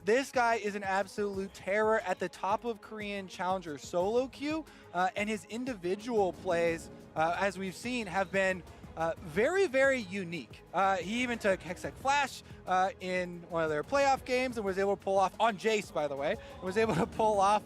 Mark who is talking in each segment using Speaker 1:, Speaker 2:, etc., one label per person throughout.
Speaker 1: This guy is an absolute terror at the top of Korean Challenger solo queue, and his individual plays, as we've seen, have been very, very unique. He even took Hextech Flash in one of their playoff games and was able to pull off, on Jace by the way, and was able to pull off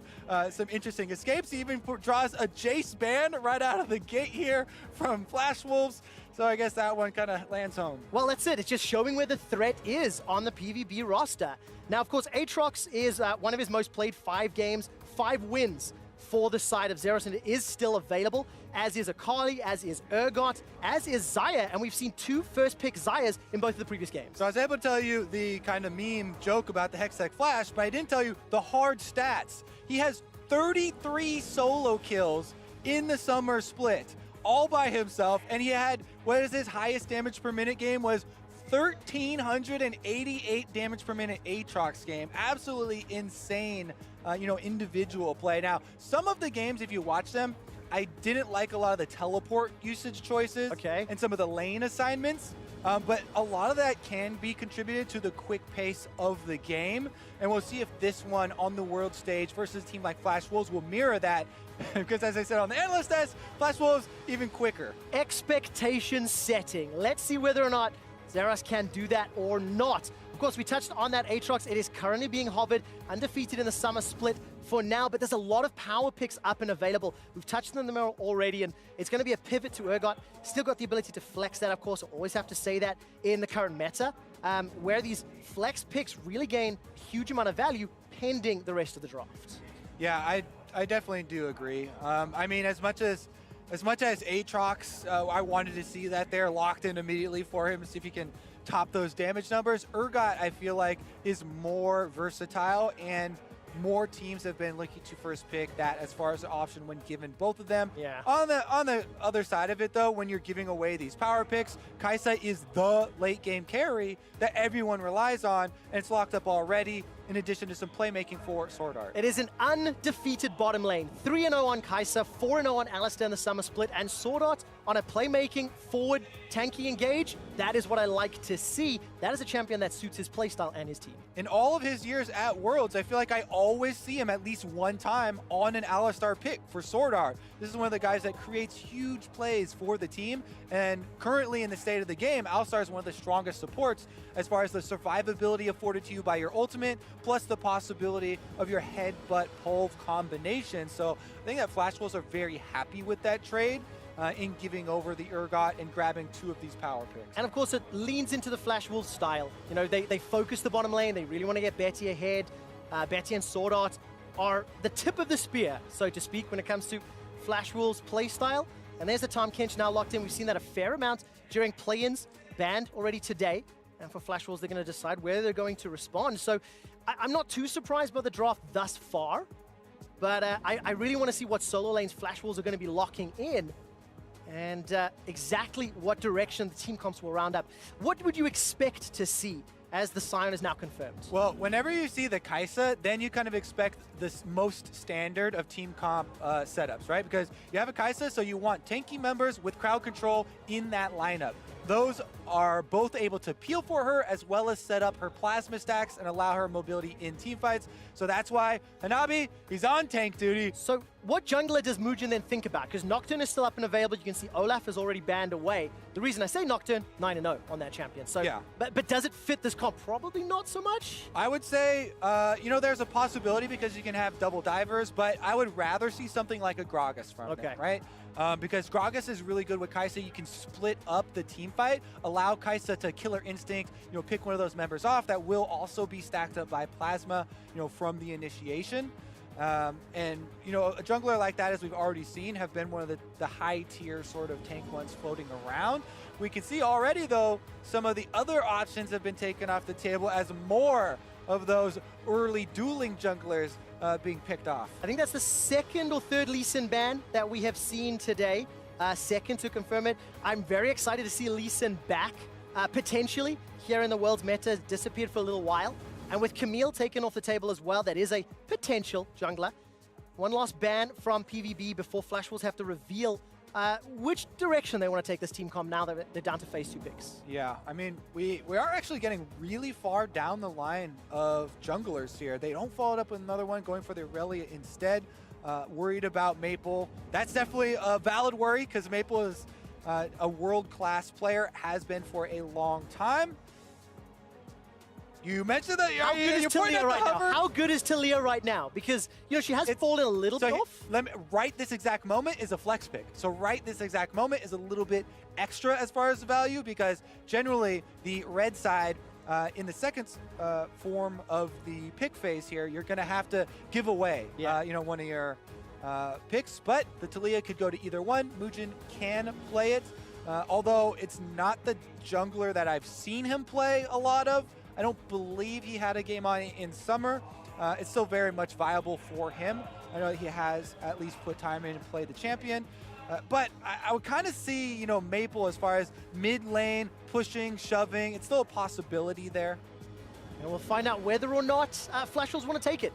Speaker 1: some interesting escapes. He even draws a Jace ban right out of the gate here from Flash Wolves. So I guess that one kind of lands home.
Speaker 2: Well, that's it. It's just showing where the threat is on the PVB roster. Now, of course, Aatrox is one of his most played 5 games, 5 wins for the side of Zeros, and it is still available, as is Akali, as is Urgot, as is Xayah, and we've seen 2 first-pick Xayahs in both of the previous games.
Speaker 1: So I was able to tell you the kind of meme joke about the Hextech Flash, but I didn't tell you the hard stats. He has 33 solo kills in the summer split, all by himself, and he had, what is his highest damage per minute game, was 1,388 damage per minute Aatrox game. Absolutely insane, individual play. Now, some of the games, if you watch them, I didn't like a lot of the teleport usage choices and some of the lane assignments, but a lot of that can be contributed to the quick pace of the game, and we'll see if this one on the world stage versus a team like Flash Wolves will mirror that, because as I said on the analyst test, Flash Wolves even quicker.
Speaker 2: Expectation setting. Let's see whether or not Zeros can do that or not. Of course, we touched on that Aatrox. It is currently being hovered, undefeated in the summer split for now, but there's a lot of power picks up and available. We've touched on them already, and it's going to be a pivot to Urgot. Still got the ability to flex that, of course. I always have to say that in the current meta, where these flex picks really gain a huge amount of value pending the rest of the draft.
Speaker 1: Yeah, I definitely do agree. I mean, as much as Aatrox, I wanted to see that there locked in immediately for him, see if he can top those damage numbers. Urgot, I feel like, is more versatile, and more teams have been looking to first pick that as far as an option when given both of them.
Speaker 2: Yeah.
Speaker 1: On the other side of it, though, when you're giving away these power picks, Kai'Sa is the late game carry that everyone relies on, and it's locked up already, in addition to some playmaking for Sword Art.
Speaker 2: It is an undefeated bottom lane. 3-0 on Kai'Sa, 4-0 on Alistar in the summer split, and Sword Art on a playmaking, forward, tanky engage. That is what I like to see. That is a champion that suits his playstyle and his team.
Speaker 1: In all of his years at Worlds, I feel like I always see him at least one time on an Alistar pick for Sword Art. This is one of the guys that creates huge plays for the team, and currently in the state of the game, Alistar is one of the strongest supports as far as the survivability afforded to you by your ultimate, plus the possibility of your headbutt pulve combination. So I think that Flash Wolves are very happy with that trade in giving over the Urgot and grabbing 2 of these power picks.
Speaker 2: And of course, it leans into the Flash Wolves style. You know, they focus the bottom lane. They really want to get Betty ahead. Betty and Sword Art are the tip of the spear, so to speak, when it comes to Flash Wolves play style. And there's the Tahm Kench now locked in. We've seen that a fair amount during play-ins, banned already today. And for Flash Wolves, they're going to decide where they're going to respond. So I'm not too surprised by the draft thus far, but I really want to see what solo lanes Flash Wolves are going to be locking in, and exactly what direction the team comps will round up. What would you expect to see as the Scion is now confirmed?
Speaker 1: Well, whenever you see the Kai'Sa, then you kind of expect this most standard of team comp setups, right? Because you have a Kai'Sa, so you want tanky members with crowd control in that lineup. Those are both able to peel for her as well as set up her plasma stacks and allow her mobility in teamfights. So that's why Hanabi, he's on tank duty.
Speaker 2: So what jungler does Mugen then think about? Because Nocturne is still up and available. You can see Olaf is already banned away. The reason I say Nocturne, 9-0 on that champion. So,
Speaker 1: yeah.
Speaker 2: But does it fit this comp? Probably not so much.
Speaker 1: I would say, there's a possibility because you can have double divers, but I would rather see something like a Gragas from them, right? Because Gragas is really good with Kai'Sa. You can split up the team fight, allow Kai'Sa to Killer Instinct, pick one of those members off that will also be stacked up by Plasma, from the initiation. A jungler like that, as we've already seen, have been one of the high tier sort of tank ones floating around. We can see already, though, some of the other options have been taken off the table as more of those early dueling junglers being picked off.
Speaker 2: I think that's the second or third Lee Sin ban that we have seen today. Second to confirm it. I'm very excited to see Lee Sin back, potentially, here in the world's meta. Disappeared for a little while. And with Camille taken off the table as well, that is a potential jungler. One last ban from PVB before Flash Wolves have to reveal which direction they want to take this team comp now that they're down to phase 2 picks.
Speaker 1: Yeah, I mean, we are actually getting really far down the line of junglers here. They don't follow it up with another one, going for the Aurelia instead. Worried about Maple. That's definitely a valid worry because Maple is a world-class player, has been for a long time. You mentioned that you're pointing at the hover.
Speaker 2: How good is Talia right now? Because, you know, she has fallen a little bit off.
Speaker 1: Right this exact moment is a flex pick. So right this exact moment is a little bit extra as far as the value, because generally the red side in the second form of the pick phase here, you're going to have to give away you know, one of your picks. But the Talia could go to either one. Mugen can play it, although it's not the jungler that I've seen him play a lot of. I don't believe he had a game on in summer. It's still very much viable for him. I know he has at least put time in and played the champion. But I would kind of see, you know, Maple as far as mid lane, pushing, shoving. It's still a possibility there.
Speaker 2: And we'll find out whether or not Flash Wolves want to take it.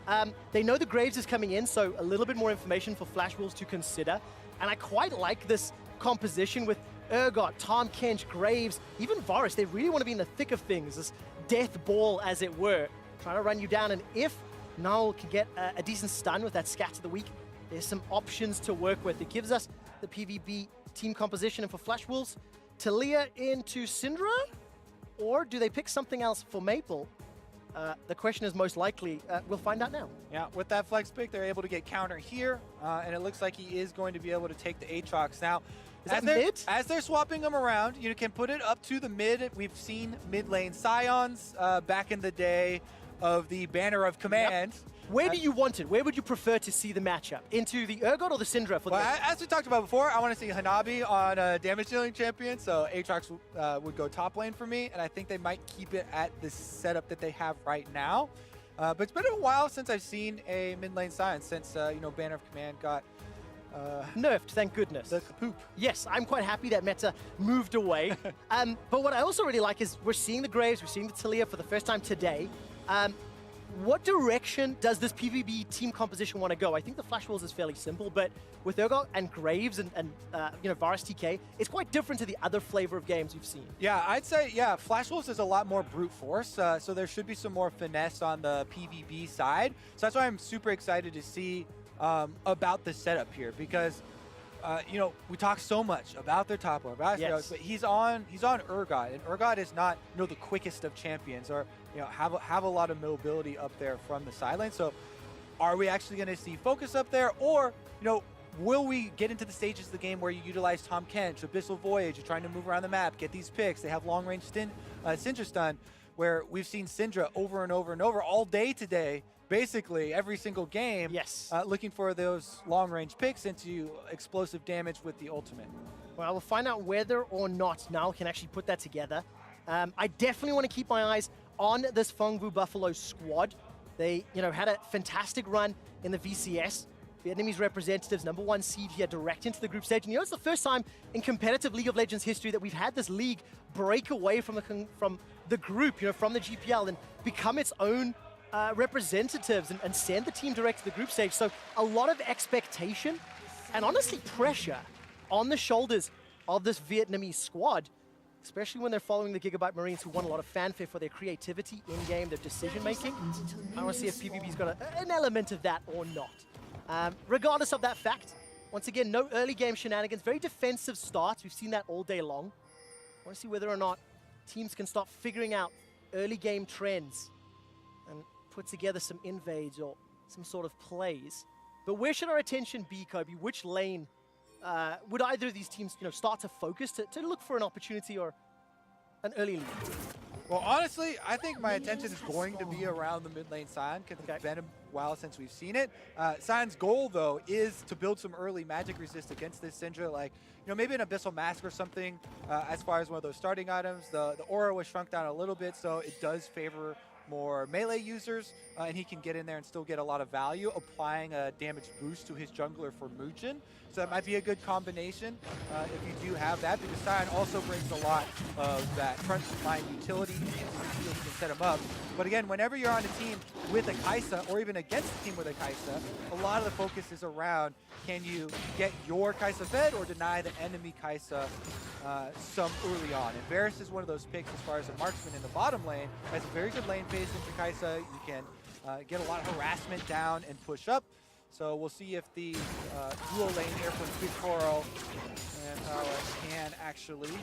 Speaker 2: They know the Graves is coming in, so a little bit more information for Flash Wolves to consider. And I quite like this composition with Urgot, Tahm Kench, Graves, even Varus. They really want to be in the thick of things, this death ball, as it were, trying to run you down. And if Null can get a decent stun with that Scat of the Week, there's some options to work with. It gives us the PVB team composition. And for Flash Wolves, Talia into Syndra? Or do they pick something else for Maple? The question is most likely, we'll find out now.
Speaker 1: Yeah, with that flex pick, they're able to get counter here, and it looks like he is going to be able to take the Aatrox. Now, as they're swapping them around, you can put it up to the mid. We've seen mid lane Scions back in the day of the Banner of Command.
Speaker 2: Yep. Where do you want it? Where would you prefer to see the matchup? Into the Urgot or the Syndra? For
Speaker 1: as we talked about before, I want to see Hanabi on a damage dealing champion, so Aatrox would go top lane for me, and I think they might keep it at the setup that they have right now. But it's been a while since I've seen a mid lane Scion, since you know, Banner of Command got
Speaker 2: nerfed, thank goodness.
Speaker 1: The poop.
Speaker 2: Yes, I'm quite happy that meta moved away. But what I also really like is we're seeing the Graves, we're seeing the Talia for the first time today. What direction does this PVB team composition want to go? I think the Flash Wolves is fairly simple, but with Urgot and Graves and you know, Varus TK, it's quite different to the other flavor of games we've seen.
Speaker 1: Yeah, I'd say, yeah, Flash Wolves is a lot more brute force, so there should be some more finesse on the PVB side. So that's why I'm super excited to see about the setup here, because you know, we talk so much about their top lane, but he's on Urgot, and Urgot is not, you know, the quickest of champions, or you know, have a lot of mobility up there from the side lane. So are we actually going to see focus up there, or you know, will we get into the stages of the game where you utilize Tahm Kench, Abyssal Voyage, you're trying to move around the map, get these picks, they have long range Syndra stun, where we've seen Syndra over and over and over all day today, basically every single game, looking for those long-range picks into explosive damage with the ultimate.
Speaker 2: Well, we'll find out whether or not Null can actually put that together. I definitely want to keep my eyes on this Phong Vu Buffalo squad. They, you know, had a fantastic run in the VCS. Vietnamese representatives, #1 seed here, direct into the group stage. And you know, it's the first time in competitive League of Legends history that we've had this league break away from the group, you know, from the GPL, and become its own representatives and send the team direct to the group stage. So a lot of expectation and honestly pressure on the shoulders of this Vietnamese squad, especially when they're following the Gigabyte Marines, who won a lot of fanfare for their creativity in-game, their decision-making. I want to see if PVB's got an element of that or not. Regardless of that fact, once again, no early game shenanigans, very defensive starts. We've seen that all day long. I want to see whether or not teams can start figuring out early game trends and put together some invades or some sort of plays. But where should our attention be, Kobe? Which lane would either of these teams, you know, start to focus to look for an opportunity or an early lead?
Speaker 1: Well, honestly, I think my attention is going to be around the mid lane Scion, because it's been a while since we've seen it. Scion's goal, though, is to build some early magic resist against this Syndra, like, you know, maybe an Abyssal Mask or something as far as one of those starting items. The aura was shrunk down a little bit, so it does favor more melee users, and he can get in there and still get a lot of value, applying a damage boost to his jungler for Muujin. So that might be a good combination if you do have that, because Sion also brings a lot of that front line utility and you can set him up. But again, whenever you're on a team with a Kai'Sa, or even against a team with a Kai'Sa, a lot of the focus is around, can you get your Kai'Sa fed or deny the enemy Kai'Sa some early on? And Varus is one of those picks as far as a marksman in the bottom lane. Has a very good lane phase into Kai'Sa. You can get a lot of harassment down and push up. So we'll see if the dual lane here from Pitoro and can actually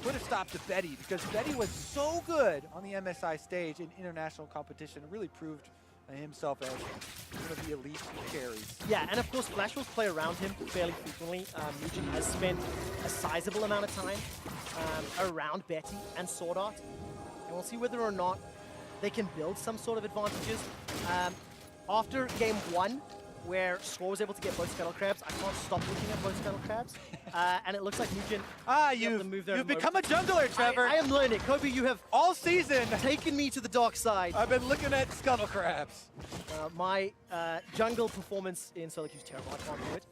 Speaker 1: put a stop to Betty, because Betty was so good on the MSI stage in international competition. It really proved himself as one of the elite carries.
Speaker 2: Yeah, and of course, Flash Wolves play around him fairly frequently. Muujin has spent a sizable amount of time around Betty and Sword Art, and we'll see whether or not they can build some sort of advantages. After game 1, where Score was able to get both Scuttle Crabs, I can't stop looking at both Scuttle Crabs. And it looks like Muujin
Speaker 1: you've become a jungler, Trevor.
Speaker 2: I am learning. Kobe, you have
Speaker 1: all season
Speaker 2: taken me to the dark side.
Speaker 1: I've been looking at Scuttle Crabs.
Speaker 2: My jungle performance in solo queue is terrible. I can't do it.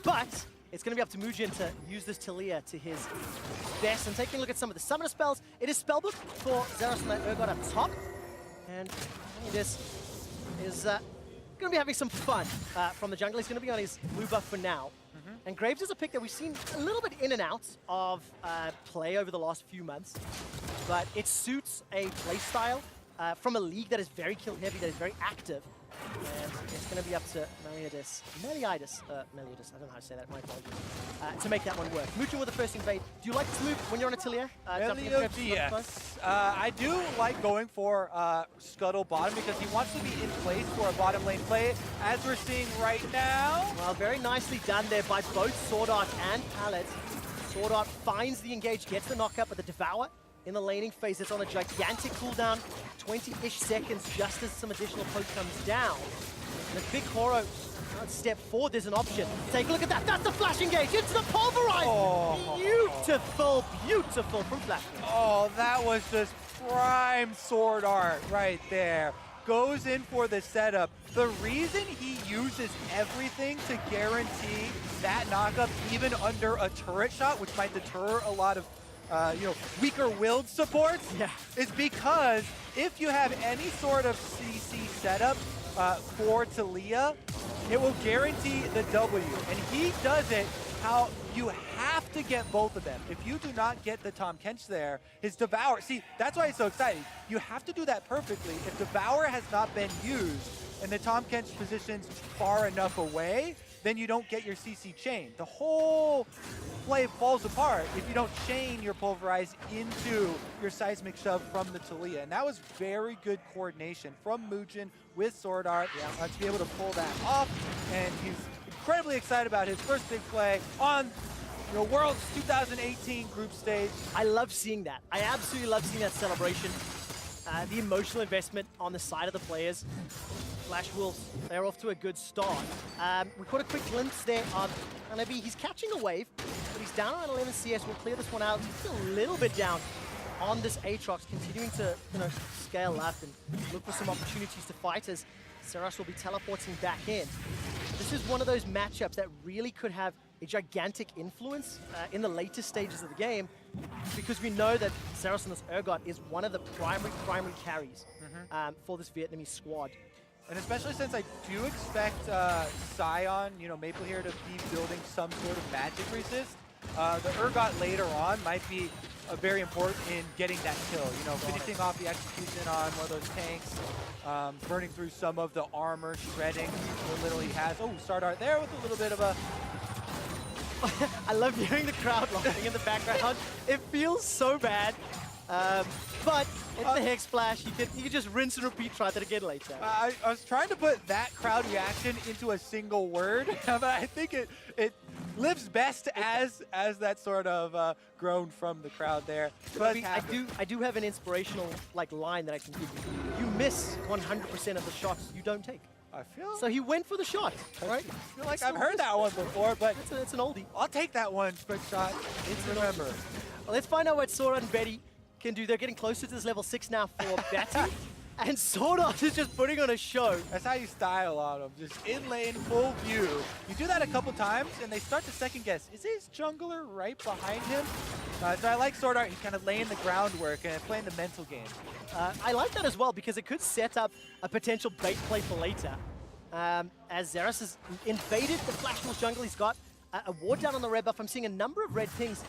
Speaker 2: But it's going to be up to Muujin to use this Talia to his best. And taking a look at some of the summoner spells, it is spellbook for Zeros and Urgot up top. And this is going to be having some fun from the jungle. He's going to be on his blue buff for now. And Graves is a pick that we've seen a little bit in and out of play over the last few months. But it suits a play style from a league that is very kill heavy, that is very active. And it's going to be up to Meliadus, I don't know how to say that, my apologies, to make that one work. Muujin with the first invade. Do you like this move when you're on a Tilia?
Speaker 1: I do like going for Scuttle bottom, because he wants to be in place for a bottom lane play, as we're seeing right now.
Speaker 2: Well, very nicely done there by both Sword Art and Pallet. Sword Art finds the engage, gets the knockup, but the Devour in the laning phase, it's on a gigantic cooldown, 20-ish seconds just as some additional poke comes down. And the big Koro can't step forward, there's an option. Take a look at that, that's the flash engage into the pulverize! Beautiful, beautiful from Flash.
Speaker 1: Oh, that was just prime Sword Art right there. Goes in for the setup. The reason he uses everything to guarantee that knockup, even under a turret shot, which might deter a lot of weaker-willed supports, is because if you have any sort of CC setup for Talia, it will guarantee the W. And he does it how you have to get both of them. If you do not get the Tahm Kench there, his Devour, see, that's why it's so exciting. You have to do that perfectly. If Devour has not been used and the Tahm Kench position's far enough away, then you don't get your CC chain. The whole play falls apart if you don't chain your Pulverize into your Seismic Shove from the Talia. And that was very good coordination from Muujin with Sword Art to be able to pull that off. And he's incredibly excited about his first big play on World's 2018 group stage.
Speaker 2: I love seeing that. I absolutely love seeing that celebration. The emotional investment on the side of the players. Flash Wolves, they're off to a good start. We caught a quick glimpse there of Hanabi. He's catching a wave, but he's down around 11 CS. We'll clear this one out. He's a little bit down on this Aatrox, continuing to scale up and look for some opportunities to fight as Seras will be teleporting back in. This is one of those matchups that really could have a gigantic influence in the later stages of the game, because we know that Seras and this Urgot is one of the primary carries for this Vietnamese squad.
Speaker 1: And especially since I do expect Sion, Maple here to be building some sort of magic resist, the Urgot later on might be very important in getting that kill. Finishing off the execution on one of those tanks, burning through some of the armor, shredding what little he has. Oh, Sword Art there with a little bit of a...
Speaker 2: I love hearing the crowd laughing in the background. It feels so bad. But it's the Hex Splash. You can just rinse and repeat, try that again later.
Speaker 1: I was trying to put that crowd reaction into a single word, but I think it lives best as that sort of groan from the crowd there. But
Speaker 2: I do have an inspirational line that I can give you. You miss 100% of the shots you don't take.
Speaker 1: I feel
Speaker 2: so he went for the shot, right?
Speaker 1: I feel like I've heard that one before, but
Speaker 2: it's an oldie.
Speaker 1: I'll take that one quick shot. Remember.
Speaker 2: Well, let's find out what Sora and Betty can do. They're getting closer to this level 6 now for Betty. And Sword Art is just putting on a show.
Speaker 1: That's how you style on them. Just in lane, full view. You do that a couple times, and they start to second guess. Is his jungler right behind him? So I like Sword Art. He's kind of laying the groundwork and playing the mental game.
Speaker 2: I like that as well because it could set up a potential bait play for later. As Xerath has invaded the Flash Wolf jungle, he's got a ward down on the red buff. I'm seeing a number of red pings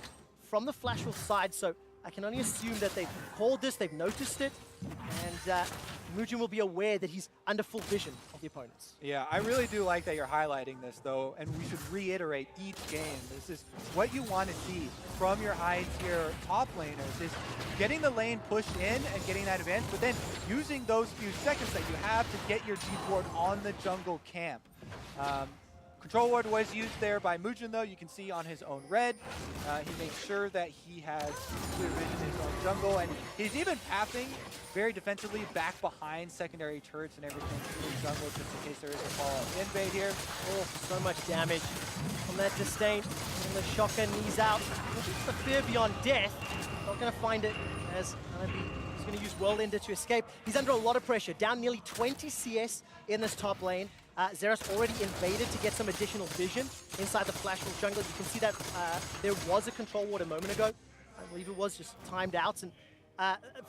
Speaker 2: from the Flash Wolf side, so I can only assume that they've called this, they've noticed it, and Mugen will be aware that he's under full vision of the opponents.
Speaker 1: Yeah, I really do like that you're highlighting this, though, and we should reiterate each game. This is what you want to see from your high-tier top laners, is getting the lane pushed in and getting that advantage, but then using those few seconds that you have to get your deep ward on the jungle camp. Control ward was used there by Mugen, though. You can see on his own red. He makes sure that he has clear vision in his own jungle, and he's even pathing very defensively back behind secondary turrets and everything to the jungle, just in case there is a follow-up invade here.
Speaker 2: Oh, so much damage from that Disdain. And the Shocker knees out. It's the fear beyond death. Not going to find it as he's going to use Whirlwinder to escape. He's under a lot of pressure, down nearly 20 CS in this top lane. Xerath already invaded to get some additional vision inside the Flash Wolf jungle. You can see that there was a control ward a moment ago. I believe it was just timed out. And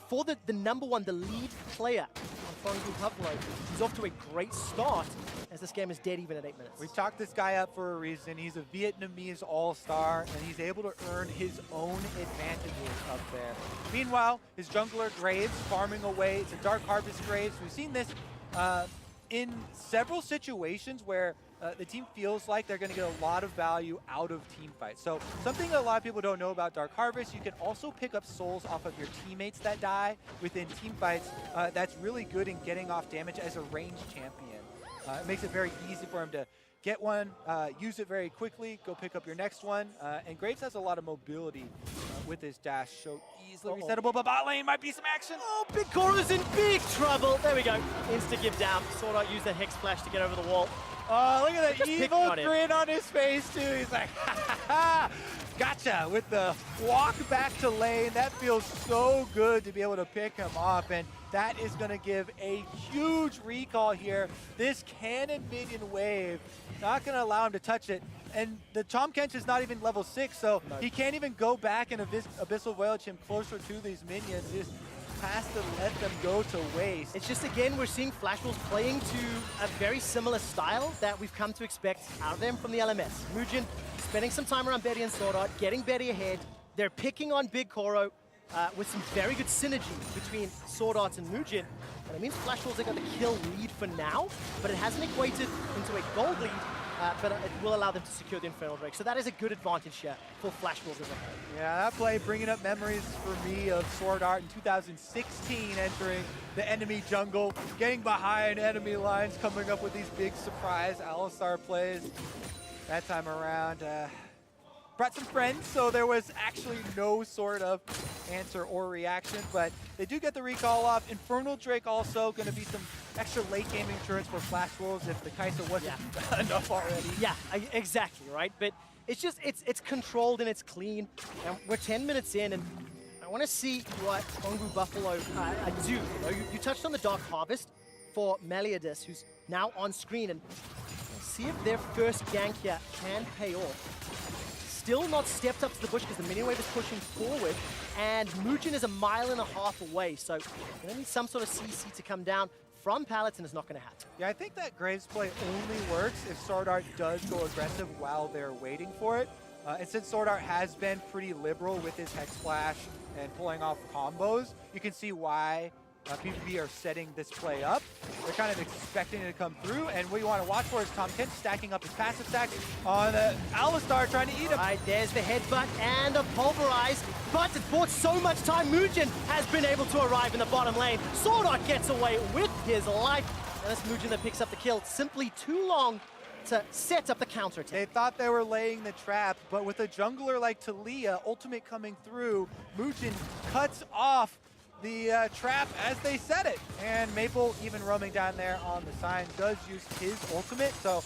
Speaker 2: for the number one, the lead player on Phong Buffalo, he's off to a great start as this game is dead even at 8 minutes.
Speaker 1: We talked this guy up for a reason. He's a Vietnamese all-star, and he's able to earn his own advantages up there. Meanwhile, his jungler Graves farming away. It's a Dark Harvest Graves. We've seen this in several situations where the team feels like they're going to get a lot of value out of team fights. So something a lot of people don't know about Dark Harvest, you can also pick up souls off of your teammates that die within team fights. That's really good in getting off damage as a ranged champion. It makes it very easy for him to get one, use it very quickly, go pick up your next one. And Graves has a lot of mobility with his dash, so easily resettable, but bot lane might be some action.
Speaker 2: Oh, Big Koro's in big trouble. There we go. Insta give down. Sword Art used that Hex Flash to get over the wall.
Speaker 1: Oh, look at that evil grin on his face, too. He's like, ha ha ha, gotcha, with the walk back to lane. That feels so good to be able to pick him off, and that is going to give a huge recall here. This cannon minion wave, not going to allow him to touch it. And the Tahm Kench is not even level 6, so he can't even go back and Abyssal Voyage him closer to these minions. He just has to let them go to waste.
Speaker 2: It's just, again, we're seeing Flash Wolves playing to a very similar style that we've come to expect out of them from the LMS. Mugen spending some time around Betty and Sword Art, getting Betty ahead. They're picking on Big Koro with some very good synergy between Sword Art and Mugen. And it means Flash Wolves are going to kill lead for now, but it hasn't equated into a gold lead. But it will allow them to secure the Infernal Drake. So that is a good advantage here for Flash Wolves as a whole.
Speaker 1: Yeah, that play bringing up memories for me of Sword Art in 2016, entering the enemy jungle, getting behind enemy lines, coming up with these big surprise Alistar plays. That time around, brought some friends, so there was actually no sort of answer or reaction, but they do get the recall off. Infernal Drake also going to be some extra late game insurance for Flash Wolves if the Kai'Sa wasn't enough already.
Speaker 2: Yeah, exactly, right? But it's just, it's controlled and it's clean. And we're 10 minutes in, and I want to see what Phong Buffalo do. You touched on the Dark Harvest for Meliadus, who's now on screen, and see if their first gank here can pay off. Still not stepped up to the bush because the minion wave is pushing forward, and Mugen is 1.5 miles away, so you're going to need some sort of CC to come down from pallets, and it's not going to happen.
Speaker 1: Yeah, I think that Graves play only works if Sword Art does go aggressive while they're waiting for it. And since Sword Art has been pretty liberal with his Hex Flash and pulling off combos, you can see why PVB are setting this play up. They're kind of expecting it to come through, and what you want to watch for is Tahm Kench stacking up his passive stack on Alistar, trying to eat him.
Speaker 2: Right, there's the headbutt and a pulverize, but it's bought so much time. Mugen has been able to arrive in the bottom lane. Sword Art gets away with his life, and it's Mugen that picks up the kill. Simply too long to set up the counter attack.
Speaker 1: They thought they were laying the trap, but with a jungler like Talia, ultimate coming through, Mugen cuts off the trap as they set it. And Maple, even roaming down there on the sign, does use his ultimate, so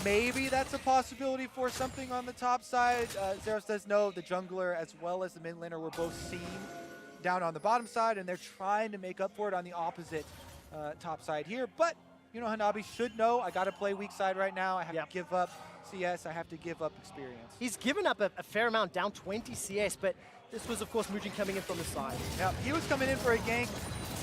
Speaker 1: maybe that's a possibility for something on the top side. Xerath does know the jungler as well as the mid laner were both seen down on the bottom side, and they're trying to make up for it on the opposite top side here. But, you know, Hanabi should know, I got to play weak side right now. I have to give up CS. I have to give up experience.
Speaker 2: He's given up a fair amount, down 20 CS, but this was, of course, Mujin coming in from the side.
Speaker 1: Yeah, he was coming in for a gank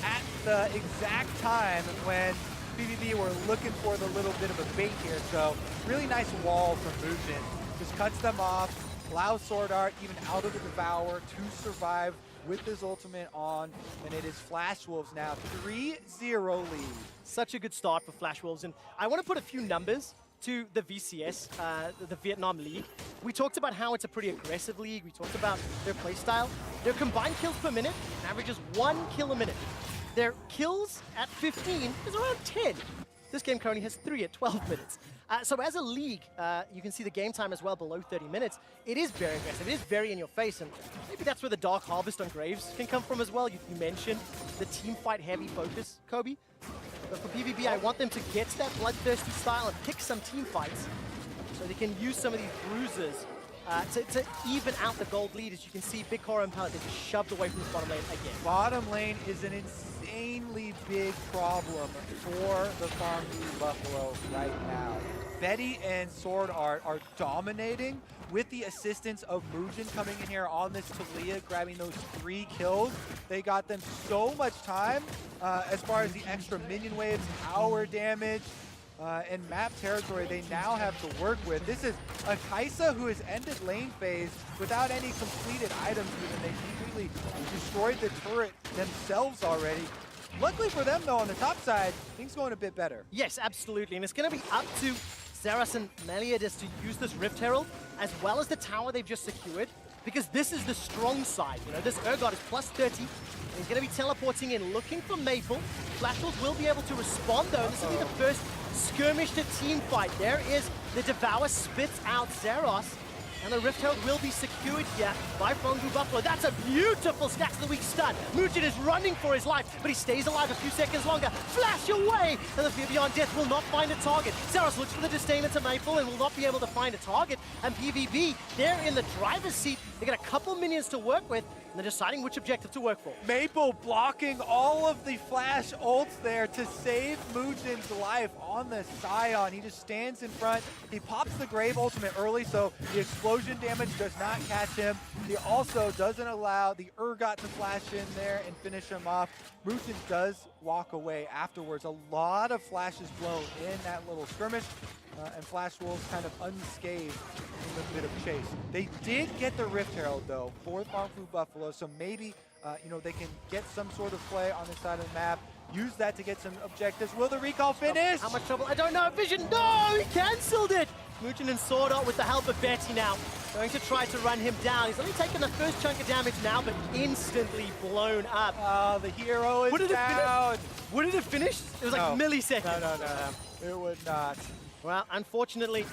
Speaker 1: at the exact time when PVB were looking for the little bit of a bait here. So really nice wall from Mujin. Just cuts them off, allows Sword Art even out of the Devour to survive with his ultimate on, and it is Flash Wolves now 3-0 lead.
Speaker 2: Such a good start for Flash Wolves, and I want to put a few numbers to the VCS, the Vietnam League. We talked about how it's a pretty aggressive league. We talked about their playstyle. Their combined kills per minute averages 1 kill a minute. Their kills at 15 is around 10. This game currently has 3 at 12 minutes. So as a league, you can see the game time as well below 30 minutes. It is very aggressive. It is very in your face, and maybe that's where the Dark Harvest on Graves can come from as well. You mentioned the team fight heavy focus, Kobe. But for PVB, I want them to get to that bloodthirsty style and pick some team fights so they can use some of these bruises to even out the gold lead. As you can see, Big Coro and Pallet, they're just shoved away from this bottom lane again.
Speaker 1: Bottom lane is an insanely big problem for the Phong Buffalo right now. Betty and Sword Art are dominating with the assistance of Mujin coming in here on this Talia, grabbing those 3 kills. They got them so much time as far as the extra minion waves, tower damage, and map territory they now have to work with. This is a Kai'Sa who has ended lane phase without any completed items even. They completely destroyed the turret themselves already. Luckily for them though, on the top side, things going a bit better.
Speaker 2: Yes, absolutely, and it's going to be up to Zeros and Meliadus to use this Rift Herald as well as the tower they've just secured, because this is the strong side. You know, this Urgot is plus 30. And he's going to be teleporting in, looking for Maple. Flash Wolves will be able to respond though. This will be the first skirmish to team fight. There is the Devour, spits out Zeros. And the Rift Herald will be secured here by Phong Buffalo. That's a beautiful Stacks of the Week stun. Mujin is running for his life, but he stays alive a few seconds longer. Flash away! And the Fear Beyond Death will not find a target. Zeros looks for the disdain into Maple and will not be able to find a target. And PVB, they're in the driver's seat. They got a couple minions to work with, and they're deciding which objective to work for.
Speaker 1: Maple blocking all of the flash ults there to save Mujin's life on the Scion. He just stands in front. He pops the Grave ultimate early, so the explosion damage does not catch him. He also doesn't allow the Urgot to flash in there and finish him off. Mujin does walk away afterwards. A lot of flashes blown in that little skirmish. And Flash Wolves kind of unscathed in the bit of chase. They did get the Rift Herald though for Phong Buffalo, so maybe you know, they can get some sort of play on this side of the map. Use that to get some objectives. Will the recall finish?
Speaker 2: How much trouble? I don't know. Vision, no! He cancelled it! Mujin and Sword Art with the help of Betty now, going to try to run him down. He's only taken the first chunk of damage now, but instantly blown up.
Speaker 1: Oh, the hero is down.
Speaker 2: Would it have finished? It was like milliseconds.
Speaker 1: No. It would not.
Speaker 2: Well, unfortunately,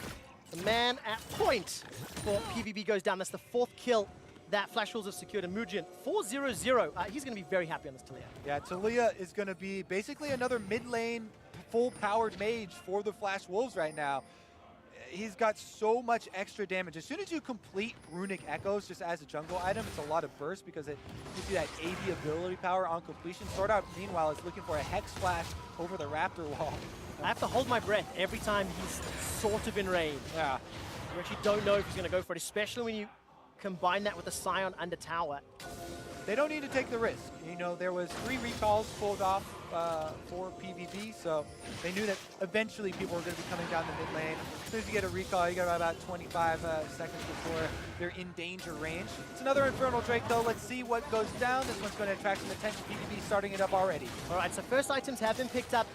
Speaker 2: the man at point for PVB goes down. That's the 4th kill that Flash Wolves have secured. And Mujin, 4-0-0. He's going to be very happy on this Talia.
Speaker 1: Yeah, Talia is going to be basically another mid-lane, full-powered mage for the Flash Wolves right now. He's got so much extra damage. As soon as you complete Runic Echoes just as a jungle item, it's a lot of burst because it gives you that AD ability power on completion. Sword Art, meanwhile, is looking for a Hex Flash over the Raptor wall.
Speaker 2: I have to hold my breath every time he's sort of in range.
Speaker 1: Yeah.
Speaker 2: You actually don't know if he's going to go for it, especially when you combine that with the Scion under tower.
Speaker 1: They don't need to take the risk. You know, there was 3 recalls pulled off for PVB, so they knew that eventually people were going to be coming down the mid lane. As soon as you get a recall, you got about 25 seconds before they're in danger range. It's another Infernal Drake, though. Let's see what goes down. This one's going to attract some attention. PVB starting it up already.
Speaker 2: All right, so first items have been picked up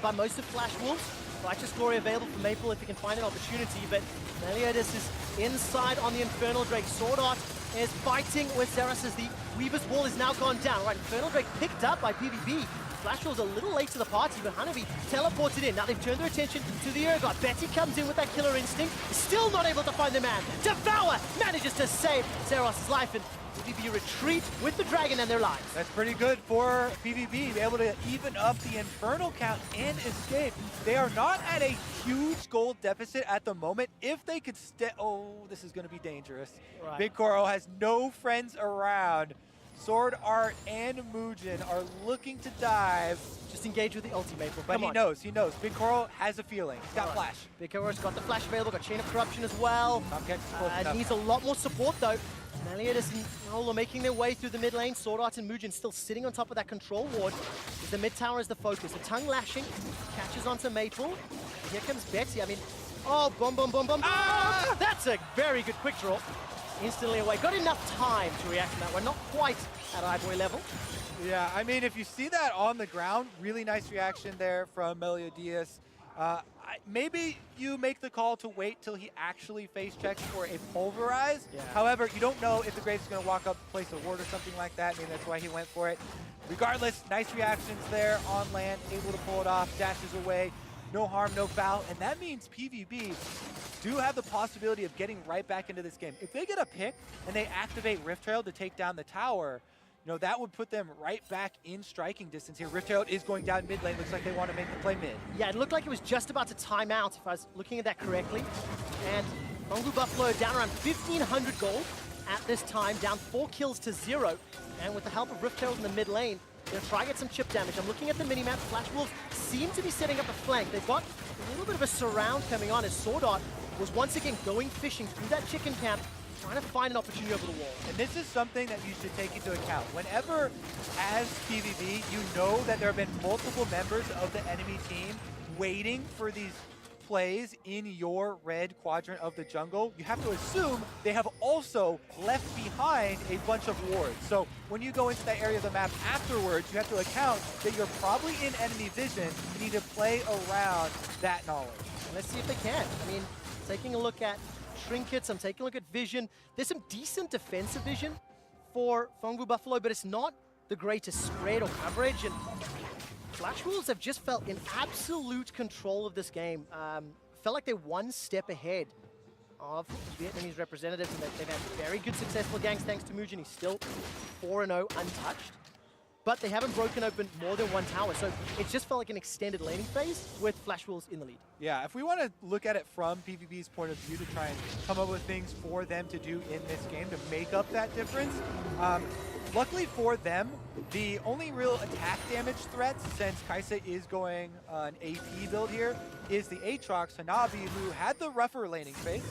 Speaker 2: by most of Flash Wolves. Righteous Glory available for Maple if he can find an opportunity, but Meliadus is inside on the Infernal Drake. Sword Art is fighting with Zeros as the Weaver's Wall is now gone down. Right, Infernal Drake picked up by PVB. Flash Wolves a little late to the party, but Hanabi teleported in. Now they've turned their attention to the Urgot. Betty comes in with that killer instinct, still not able to find the man. Devour manages to save Zeros' life, and PVB retreat with the dragon and their lives.
Speaker 1: That's pretty good for PVB, be able to even up the Infernal count and escape. They are not at a huge gold deficit at the moment. If they could oh, this is going to be dangerous. Right. Big Coro has no friends around. Sword Art and Muujin are looking to dive.
Speaker 2: Just engage with the ulti, Maple.
Speaker 1: But he knows. Big Coral has a feeling. He's got flash.
Speaker 2: Big Coral's got the flash available, got Chain of Corruption as well. Needs a lot more support though. Meliodas and Raul are making their way through the mid lane. Sword Art and Muujin still sitting on top of that control ward. The mid tower is the focus. The tongue lashing catches onto Maple. And here comes Betsy. I mean, oh, boom, boom, boom, boom. Ah! That's a very good quick draw. Instantly away. Got enough time to react to that one. Not quite at iBoy level.
Speaker 1: Yeah, I mean, if you see that on the ground, really nice reaction there from Meliodas. Maybe you make the call to wait till he actually face checks for a pulverize.
Speaker 2: Yeah.
Speaker 1: However, you don't know if the Graves is going to walk up, place a ward or something like that. Maybe that's why he went for it. Regardless, nice reactions there on land, able to pull it off, dashes away. No harm, no foul, and that means PVB do have the possibility of getting right back into this game. If they get a pick and they activate Rift Trail to take down the tower, that would put them right back in striking distance here. Rift Trail is going down mid lane. Looks like they want to make the play mid.
Speaker 2: Yeah, it looked like it was just about to time out, if I was looking at that correctly. And Bongu Buffalo down around 1,500 gold at this time, down 4 kills to 0. And with the help of Rift Trail in the mid lane, they'll try to get some chip damage. I'm looking at the minimap. Flash Wolves seem to be setting up a flank. They've got a little bit of a surround coming on as Sword Art was once again going fishing through that chicken camp, trying to find an opportunity over the wall.
Speaker 1: And this is something that you should take into account. Whenever, as PVB, you know that there have been multiple members of the enemy team waiting for these plays in your red quadrant of the jungle, you have to assume they have also left behind a bunch of wards. So when you go into that area of the map afterwards, you have to account that you're probably in enemy vision. You need to play around that knowledge.
Speaker 2: Let's see if they can. I mean, taking a look at trinkets, I'm taking a look at vision. There's some decent defensive vision for Fongu Buffalo, but it's not the greatest spread or coverage. And Flash Wolves have just felt in absolute control of this game. Felt like they're one step ahead of Vietnamese representatives, and they've had very good successful ganks thanks to Muujin. He's still 4-0 untouched. But they haven't broken open more than one tower, so it just felt like an extended laning phase with Flash Wolves in the lead.
Speaker 1: Yeah, if we want to look at it from PvP's point of view to try and come up with things for them to do in this game to make up that difference, luckily for them, the only real attack damage threats, since Kaisa is going an AP build here, is the Aatrox, Hanabi, who had the rougher laning phase.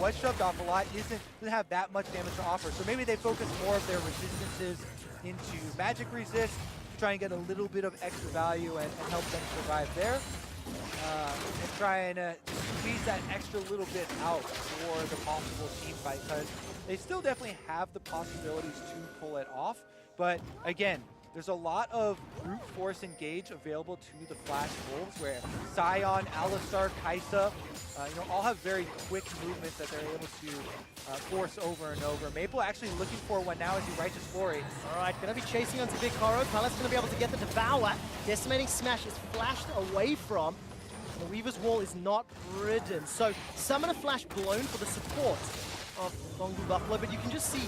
Speaker 1: Was shoved off a lot, doesn't have that much damage to offer. So maybe they focus more of their resistances into magic resist to try and get a little bit of extra value and help them survive there. And try and squeeze that extra little bit out for the possible team fight, because they still definitely have the possibilities to pull it off. But again, there's a lot of brute force engage available to the Flash Wolves, where Sion, Alistar, Kaisa, all have very quick movements that they're able to force over and over. Maple actually looking for one now as he Righteous Glory.
Speaker 2: All right, going to be chasing onto Big Koro. Palace going to be able to get the Devour. Decimating Smash is flashed away from. The Weaver's Wall is not ridden. So Summon a Flash blown for the support of Bongu Buffalo, but you can just see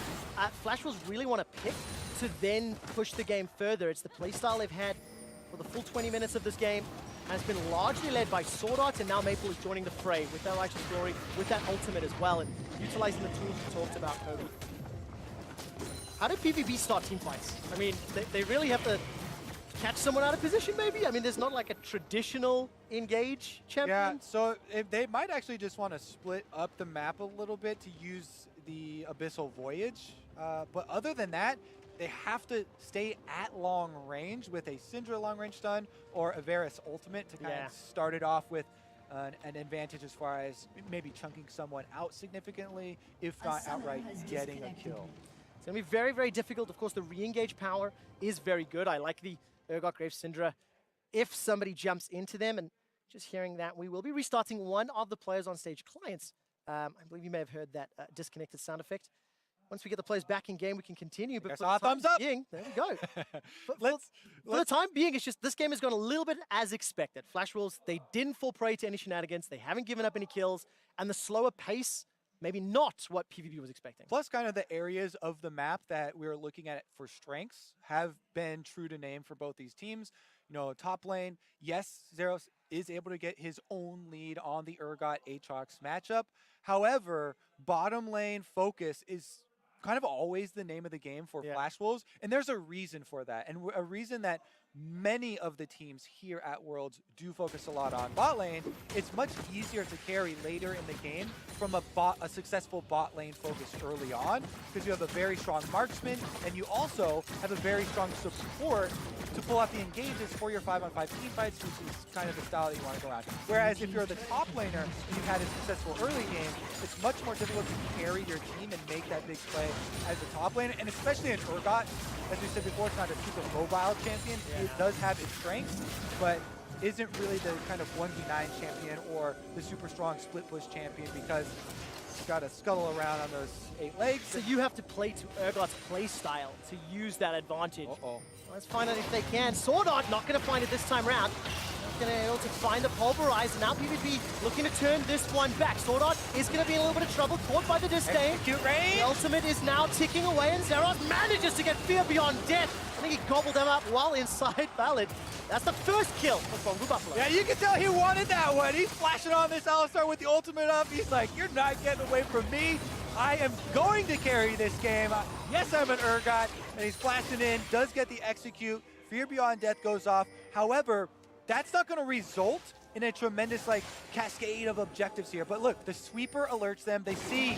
Speaker 2: Flash Wolves really want to pick to then push the game further. It's the playstyle they've had for the full 20 minutes of this game, and it's been largely led by Sword Art, and now Maple is joining the fray with that Righteous Glory, with that ultimate as well, and utilizing the tools you talked about, Kobe. How did PvP start team fights? I mean, they really have to catch someone out of position, maybe? I mean, there's not like a traditional engage champion.
Speaker 1: Yeah, so they might actually just want to split up the map a little bit to use the Abyssal Voyage. But other than that, they have to stay at long range with a Syndra long range stun or a Varus ultimate to kind of start it off with an advantage as far as maybe chunking someone out significantly, if not outright getting a kill.
Speaker 2: It's going to be very, very difficult. Of course, the re-engage power is very good. I like the Urgot Grave Syndra if somebody jumps into them. And just hearing that, we will be restarting one of the players on stage clients. I believe you may have heard that disconnected sound effect. Once we get the players back in game, we can continue. But for the time being, there we go. For the time being, it's just this game has gone a little bit as expected. Flash Wolves, they didn't fall prey to any shenanigans. They haven't given up any kills. And the slower pace, maybe not what PvP was expecting.
Speaker 1: Plus, kind of the areas of the map that we were looking at for strengths have been true to name for both these teams. Top lane, yes, Zeros is able to get his own lead on the Urgot Aatrox matchup. However, bottom lane focus is kind of always the name of the game for Flash Wolves, and there's a reason for that, and a reason that many of the teams here at Worlds do focus a lot on. Bot lane, it's much easier to carry later in the game from a successful bot lane focus early on, because you have a very strong marksman, and you also have a very strong support to pull out the engages for your 5-on-5 team fights, which is kind of the style that you want to go at. Whereas if you're the top laner and you've had a successful early game, it's much more difficult to carry your team and make that big play as a top laner, and especially in Urgot. As we said before, it's not a super mobile champion. It does have its strengths, but isn't really the kind of 1v9 champion or the super strong split push champion, because you've got to scuttle around on those 8 legs.
Speaker 2: So you have to play to Urgot's play style to use that advantage. Let's find out if they can. Sword Art not going to find it this time round. Not going to be able to find the Pulverize, and now PVB looking to turn this one back. Sword Art is going to be in a little bit of trouble, caught by the disdain.
Speaker 1: Cute range.
Speaker 2: The ultimate is now ticking away, and Zeros manages to get Fear Beyond Death. I think he gobbled them up while inside Ballad. That's the first kill for Phong Buffalo.
Speaker 1: Yeah, you can tell he wanted that one. He's flashing on this Alistar with the ultimate up. He's like, you're not getting away from me. I am going to carry this game. Yes, I'm an Urgot. And he's flashing in, does get the execute. Fear Beyond Death goes off. However, that's not going to result in a tremendous cascade of objectives here. But look, the sweeper alerts them. They see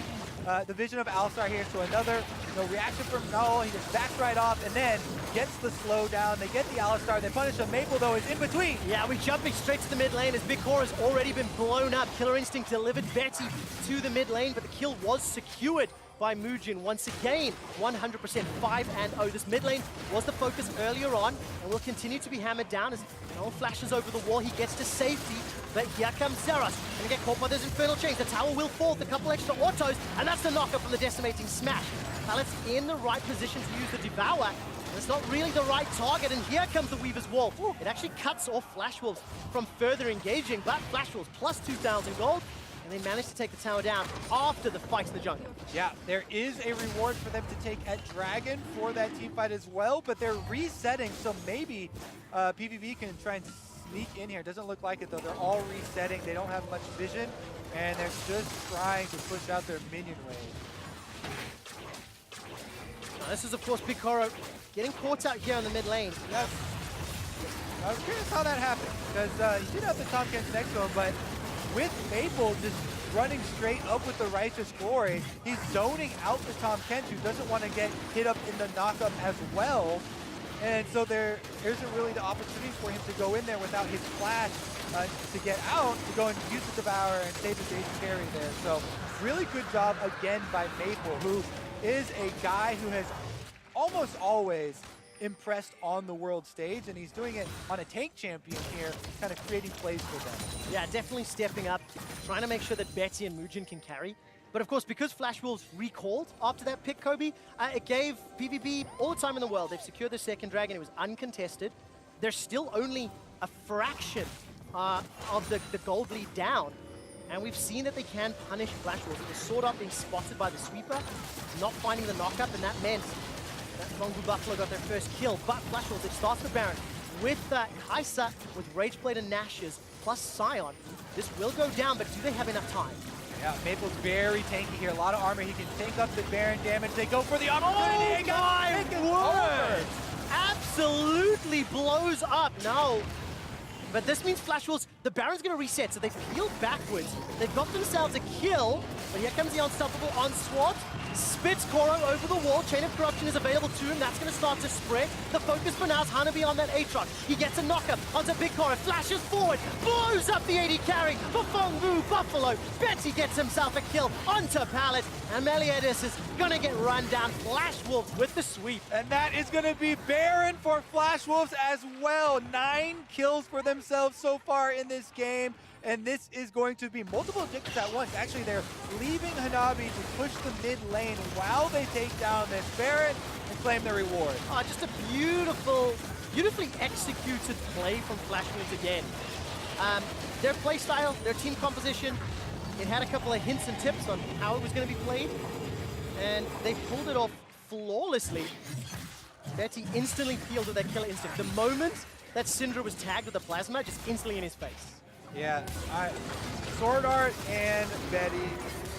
Speaker 1: the vision of Alistar here, so another reaction from Null. He just backs right off and then gets the slowdown. They get the Alistar. They punish him. Maple, though, is in between.
Speaker 2: Yeah, we're jumping straight to the mid lane as Big Core has already been blown up. Killer Instinct delivered Betty to the mid lane, but the kill was secured by Mujin once again. 100% 5-0. This mid lane was the focus earlier on and will continue to be hammered down as Null flashes over the wall. He gets to safety, but here comes Zeros. Gonna get caught by those Infernal Chains. The tower will fall with a couple extra autos, and that's the knocker from the Decimating Smash. Pallet's in the right position to use the Devour. It's not really the right target, and here comes the Weaver's Wall. It actually cuts off Flash Wolves from further engaging, but Flash Wolves plus 2,000 gold. And they managed to take the tower down after the fight in the jungle. Yeah,
Speaker 1: there is a reward for them to take at Dragon for that team fight as well, but they're resetting, so maybe PVB can try and sneak in here. Doesn't look like it, though. They're all resetting. They don't have much vision, and they're just trying to push out their minion wave.
Speaker 2: Now, this is, of course, Big Koro getting caught out here in the mid lane.
Speaker 1: Yes. I was curious how that happened, because he did have the Tom Kents next to him, but with Maple just running straight up with the Righteous Glory, he's zoning out the Tom Kent, who doesn't want to get hit up in the knockup as well. And so there isn't really the opportunity for him to go in there without his flash to get out, to go and use the Devourer and save his AD carry there. So really good job again by Maple, who is a guy who has almost always impressed on the world stage, and he's doing it on a tank champion here, kind of creating plays for them.
Speaker 2: Yeah, definitely stepping up, trying to make sure that Betty and Mujin can carry. But of course, because Flash Wolves recalled after that pick, Kobe, it gave PVB all the time in the world. They've secured the second dragon. It was uncontested. They're still only a fraction of the gold lead down. And we've seen that they can punish Flash Wolves. It was Sword Art being spotted by the sweeper, not finding the knockup, and that meant that Phong Buffalo got their first kill. But Flash Wolves, it starts the Baron with Kai'Sa, with Rageblade and Nashes, plus Scion. This will go down, but do they have enough time?
Speaker 1: Yeah, Maple's very tanky here. A lot of armor. He can tank up the Baron damage. They go for the opportunity.
Speaker 2: Oh my word! Absolutely blows up. No. But this means Flash Wolves, the Baron's going to reset, so they've peeled backwards. They've got themselves a kill, but here comes the unstoppable onslaught. Spits Koro over the wall. Chain of Corruption is available to him. That's going to start to spread. The focus for now is Hanabi on that Aatrox. He gets a knockup onto Big Koro. Flashes forward. Blows up the AD carry for Phong Buffalo. Betty gets himself a kill onto Pallet. And Meliadis is going to get run down. Flash Wolves with the sweep.
Speaker 1: And that is going to be Baron for Flash Wolves as well. 9 kills for themselves so far in this game. And this is going to be multiple objectives at once. Actually, they're leaving Hanabi to push the mid lane while they take down this Baron and claim their reward.
Speaker 2: Oh, just a beautifully executed play from Flash Wolves again. Their play style, their team composition, it had a couple of hints and tips on how it was going to be played, and they pulled it off flawlessly. Betty instantly peeled with that killer instinct. The moment that Syndra was tagged with the plasma, just instantly in his face.
Speaker 1: Yeah, Sword Art and Betty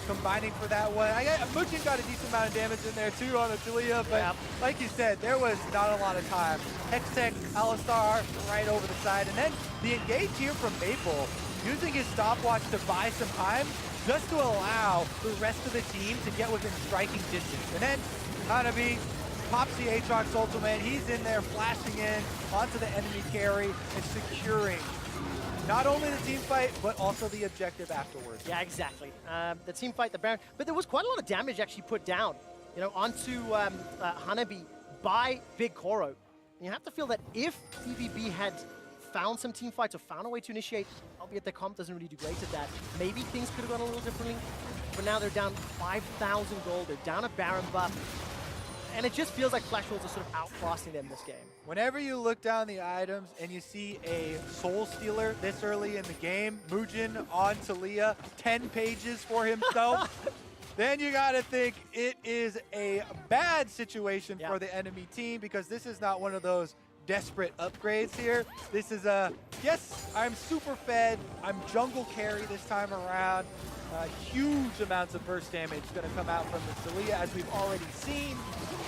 Speaker 1: combining for that one. Muchin got a decent amount of damage in there too on Atalia, but like you said, there was not a lot of time. Hextech, Alistar right over the side, and then the engage here from Maple, using his stopwatch to buy some time, just to allow the rest of the team to get within striking distance. And then Hanabi pops the Aatrox ultimate. He's in there flashing in onto the enemy carry and securing not only the team fight, but also the objective afterwards.
Speaker 2: Yeah, exactly. The team fight, the Baron, but there was quite a lot of damage actually put down, onto Hanabi by Big Koro. And you have to feel that if PVB had found some team fights or found a way to initiate, albeit their comp doesn't really do great at that, maybe things could have gone a little differently. But now they're down 5,000 gold, they're down a Baron buff, and it just feels like Flash Wolves are sort of outclassing them this game.
Speaker 1: Whenever you look down the items and you see a Soul Stealer this early in the game, Mugen on Talia, 10 pages for himself, then you gotta think it is a bad situation for the enemy team, because this is not one of those desperate upgrades here. This is yes, I'm super fed, I'm jungle carry this time around. Huge amounts of burst damage going to come out from the Talia, as we've already seen.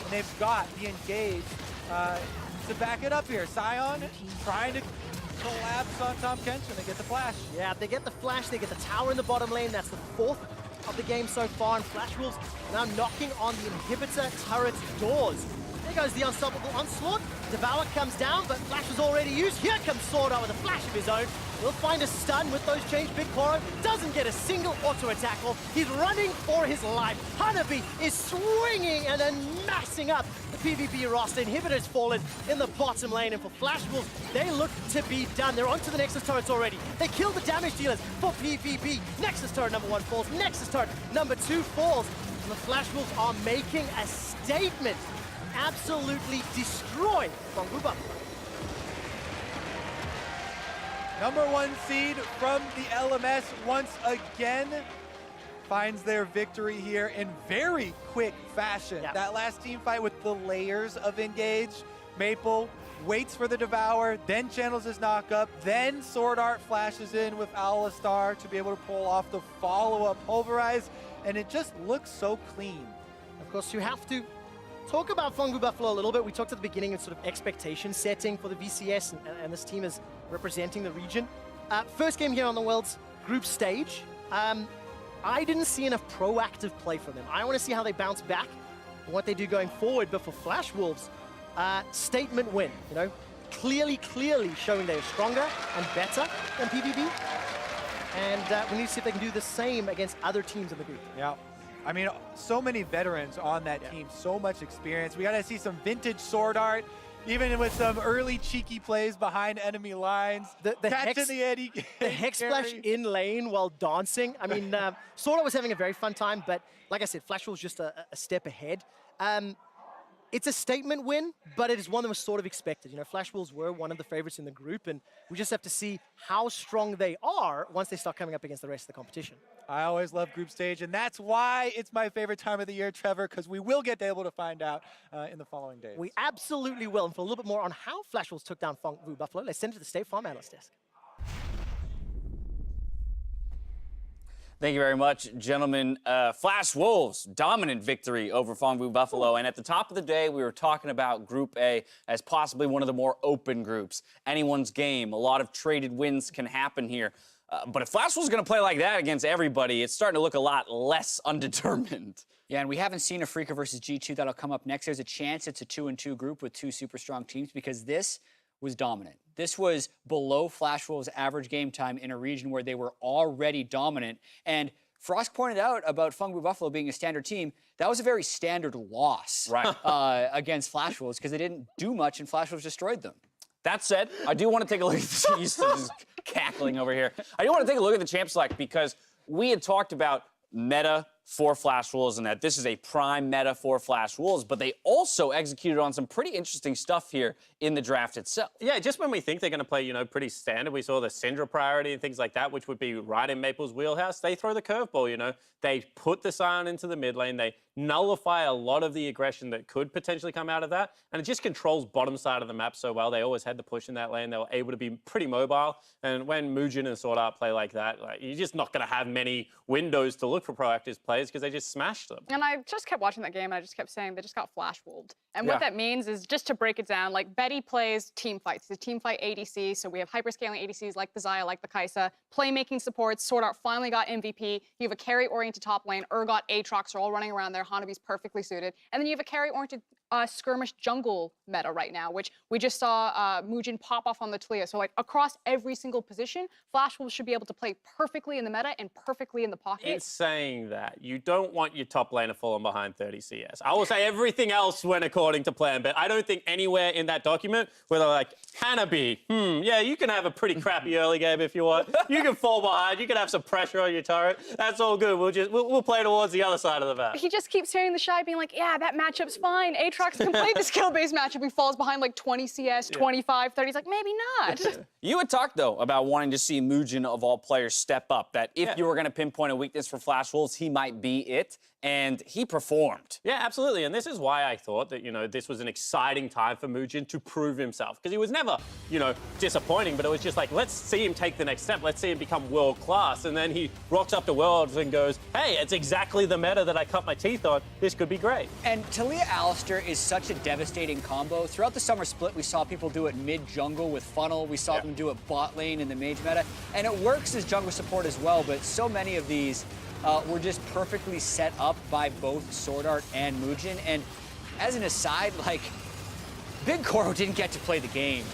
Speaker 1: And they've got the engage to back it up here. Sion trying to collapse on Tom Kenshin. They get the flash.
Speaker 2: Yeah, they get the flash, they get the tower in the bottom lane. That's the 4th of the game so far. And Flash Wolves now knocking on the inhibitor turret's doors. There goes the unstoppable onslaught. Devour comes down, but Flash was already used. Here comes Sword Art with a flash of his own. He'll find a stun with those changed. Big Koro doesn't get a single auto attack off. He's running for his life. Hanabi is swinging and then massing up the PvP roster. Inhibitor's fallen in the bottom lane, and for Flash Wolves, they look to be done. They're onto the Nexus turrets already. They killed the damage dealers for PvP. Nexus turret number 1 falls. Nexus turret number 2 falls. And the Flash Wolves are making a statement. Absolutely destroy Phong Buffalo.
Speaker 1: Number 1 seed from the LMS once again finds their victory here in very quick fashion. That last team fight with the layers of engage. Maple waits for the Devour, then channels his knock-up, then Sword Art flashes in with Alistar to be able to pull off the follow-up Pulverize, and it just looks so clean.
Speaker 2: Of course, you have to talk about Phong Buffalo a little bit. We talked at the beginning of sort of expectation setting for the VCS, and this team is representing the region. First game here on the World's group stage. I didn't see enough proactive play from them. I want to see how they bounce back and what they do going forward. But for Flash Wolves, statement win. Clearly showing they're stronger and better than PVB. And we need to see if they can do the same against other teams in the group.
Speaker 1: Yeah. I mean, so many veterans on that team, so much experience. We got to see some vintage Sword Art, even with some early cheeky plays behind enemy lines. The
Speaker 2: Hex Splash in lane while dancing. I mean, Sword Art was having a very fun time, but like I said, Flash was just a step ahead. It's a statement win, but it is one that was sort of expected. Flash Wolves were one of the favorites in the group, and we just have to see how strong they are once they start coming up against the rest of the competition.
Speaker 1: I always love group stage, and that's why it's my favorite time of the year, Trevor, because we will get able to find out in the following days.
Speaker 2: We absolutely will. And for a little bit more on how Flash Wolves took down Phong Buffalo, let's send it to the State Farm Analyst Desk.
Speaker 3: Thank you very much, gentlemen. Flash Wolves, dominant victory over Phong Buffalo. And at the top of the day, we were talking about Group A as possibly one of the more open groups. Anyone's game. A lot of traded wins can happen here. But if Flash Wolves is going to play like that against everybody, it's starting to look a lot less undetermined.
Speaker 4: Yeah, and we haven't seen a Freaka versus G2 that'll come up next. There's a chance it's a 2-2 group with 2 super strong teams, because this was dominant. This was below Flash Wolves' average game time in a region where they were already dominant. And Frost pointed out about Phong Buffalo being a standard team. That was a very standard loss against Flash Wolves, because they didn't do much and Flash Wolves destroyed them.
Speaker 3: That said, I do want to take a look at the just cackling over here. I do want to take a look at the champ select, because we had talked about meta for Flash Wolves and that this is a prime meta for Flash Wolves, but they also executed on some pretty interesting stuff here in the draft itself.
Speaker 5: Yeah, just when we think they're going to play, you know, pretty standard, we saw the Syndra priority and things like that, which would be right in Maple's wheelhouse. They throw the curveball, you know. They put the Scion into the mid lane. They nullify a lot of the aggression that could potentially come out of that. And it just controls bottom side of the map so well. They always had the push in that lane. They were able to be pretty mobile. And when Muujin and Sword Art play like that, like, you're just not going to have many windows to look for proactive players because they just smashed them.
Speaker 6: And I just kept watching that game and I just kept saying they just got flash wolved. And what that means is, just to break it down, like Betty plays team fights. It's a team fight ADC, so we have hyperscaling ADCs like the Xayah, like the Kai'Sa, playmaking supports. Sword Art finally got MVP. You have a carry-oriented top lane. Urgot, Aatrox are all running around there. Hanabi's perfectly suited. And then you have a carry-oriented skirmish jungle meta right now, which we just saw Muujin pop off on the Talia. So like across every single position, Flash Wolves should be able to play perfectly in the meta and perfectly in the pocket.
Speaker 5: It's saying that you don't want your top laner falling behind 30 CS. I will say everything else went according to plan, but I don't think anywhere in that document where they're like, Hanabi, yeah, you can have a pretty crappy early game if you want. You can fall behind. You can have some pressure on your turret. That's all good. We'll play towards the other side of the map.
Speaker 6: He just keeps hearing the shy being like, yeah, that matchup's fine. Aatrox can play the skill-based matchup. He falls behind like 20 CS, 25, 30. He's like, maybe not.
Speaker 3: You had talked, though, about wanting to see Muujin, of all players, step up, that if you were going to pinpoint a weakness for Flash Wolves, he might be it, and he performed.
Speaker 5: Yeah, absolutely, and this is why I thought that, you know, this was an exciting time for Muujin to prove himself, because he was never, you know, disappointing, but it was just like, let's see him take the next step, let's see him become world-class, and then he rocks up to Worlds and goes, hey, it's exactly the meta that I cut my teeth on, this could be great.
Speaker 4: And Talia Alistair is such a devastating combo. Throughout the summer split, we saw people do it mid-jungle with Funnel. We saw them do it bot lane in the mage meta. And it works as jungle support as well, but so many of these were just perfectly set up by both Sword Art and Muujin. And as an aside, like, Big Koro didn't get to play the game.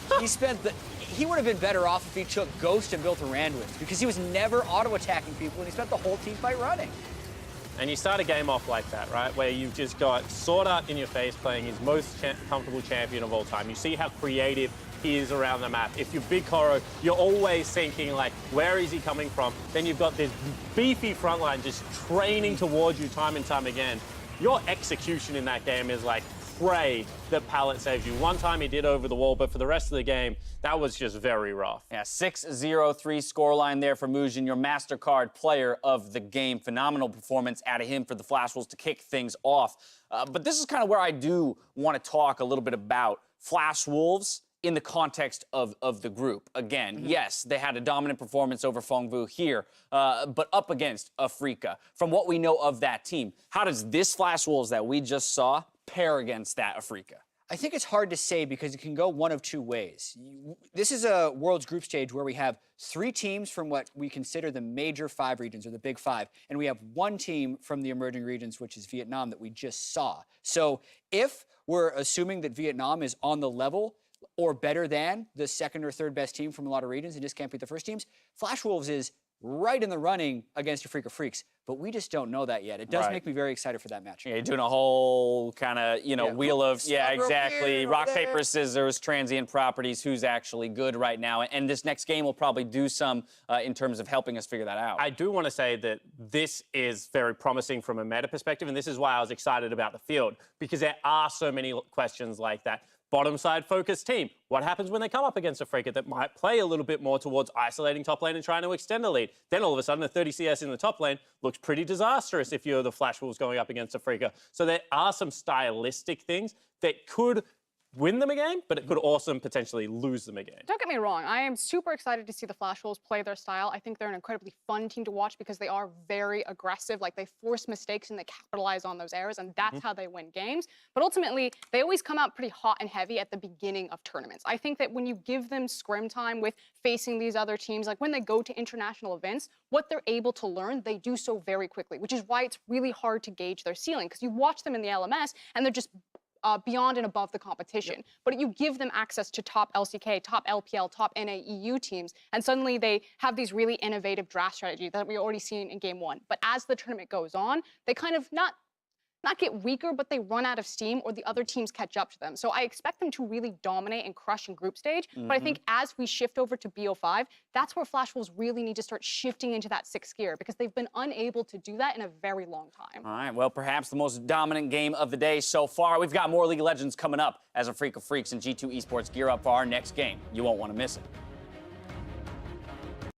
Speaker 4: He would have been better off if he took Ghost and built a Randwins, because he was never auto-attacking people and he spent the whole team fight running.
Speaker 5: And you start a game off like that, right, where you've just got Sword Art in your face playing his most comfortable champion of all time. You see how creative he is around the map. If you're Big Koro, you're always thinking, like, where is he coming from? Then you've got this beefy frontline just training towards you time and time again. Your execution in that game is like, pray that Pallet saves you. One time he did over the wall, but for the rest of the game, that was just very rough.
Speaker 3: Yeah, 6-0-3 scoreline there for Muujin, your MasterCard player of the game. Phenomenal performance out of him for the Flash Wolves to kick things off. But this is kind of where I do want to talk a little bit about Flash Wolves in the context of the group. Again, yes, they had a dominant performance over Phong here, but up against Afrika. From what we know of that team, how does this Flash Wolves that we just saw pair against that Afrika?
Speaker 4: I think it's hard to say because it can go one of two ways. This is a World's group stage where we have 3 teams from what we consider the major 5 regions, or the big 5, and we have 1 team from the emerging regions, which is Vietnam, that we just saw. So if we're assuming that Vietnam is on the level or better than the 2nd or 3rd best team from a lot of regions and just can't beat the first teams, Flash Wolves is right in the running against Afrika Freaks, but we just don't know that yet. It does make me very excited for that match.
Speaker 3: Yeah, you're doing a whole kind of, you know, wheel of, exactly, rock, paper, scissors, transient properties, who's actually good right now. And this next game will probably do some in terms of helping us figure that out.
Speaker 5: I do want to say that this is very promising from a meta perspective, and this is why I was excited about the field, because there are so many questions like that. Bottom side focused team. What happens when they come up against Afrika that might play a little bit more towards isolating top lane and trying to extend the lead? Then all of a sudden, a 30 CS in the top lane looks pretty disastrous if you're the Flash Wolves going up against Afrika. So there are some stylistic things that could win them a game, but it could also potentially lose them a game.
Speaker 6: Don't get me wrong, I am super excited to see the Flash Wolves play their style. I think they're an incredibly fun team to watch because they are very aggressive. Like, they force mistakes and they capitalize on those errors, and that's how they win games. But ultimately, they always come out pretty hot and heavy at the beginning of tournaments. I think that when you give them scrim time with facing these other teams, like when they go to international events, what they're able to learn, they do so very quickly, which is why it's really hard to gauge their ceiling, because you watch them in the LMS and they're just beyond and above the competition. But you give them access to top LCK, top LPL, top NAEU teams, and suddenly they have these really innovative draft strategies that we already seen in game 1. But as the tournament goes on, they kind of not get weaker, but they run out of steam or the other teams catch up to them. So I expect them to really dominate and crush in group stage. But I think as we shift over to BO5, that's where Flash Wolves really need to start shifting into that 6th gear because they've been unable to do that in a very long time.
Speaker 3: All right, well, perhaps the most dominant game of the day so far. We've got more League of Legends coming up as a Freak of Freaks and G2 Esports gear up for our next game. You won't want to miss it.